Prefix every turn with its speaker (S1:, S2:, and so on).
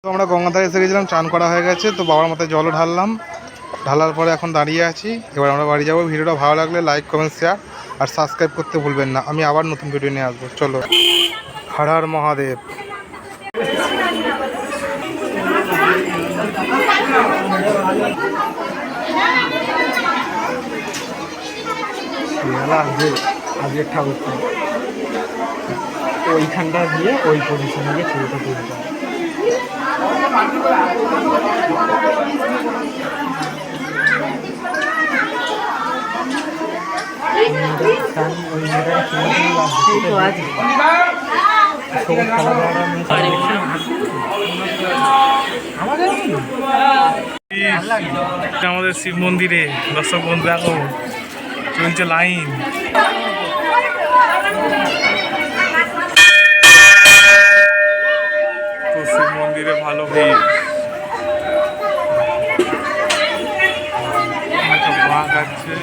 S1: তো আমরা গঙ্গাধারে এসে গেছিলাম, চান করা হয়ে গেছে, তো বাবার মাথায় জলও ঢাললাম। ঢালার পরে এখন দাঁড়িয়ে আছি, এবার আমরা বাড়ি যাবো। ভিডিওটা ভালো লাগলে লাইক কমেন্ট শেয়ার আর সাবস্ক্রাইব করতে ভুলবেন না। আমি আবার নতুন ভিডিও নিয়ে আসবো। চলো, হর হর মহাদেব।
S2: আজকে ঠাকুরটা ওইখানটা দিয়ে ওই পজিশনে গিয়ে ছবিটা তুলতে হবে।
S1: আমাদের শিব মন্দিরে দর্শক বন্ধু দেখো চলছে লাইন। তো শিব মন্দিরে ভালো ভিড়। বাঘ আছে।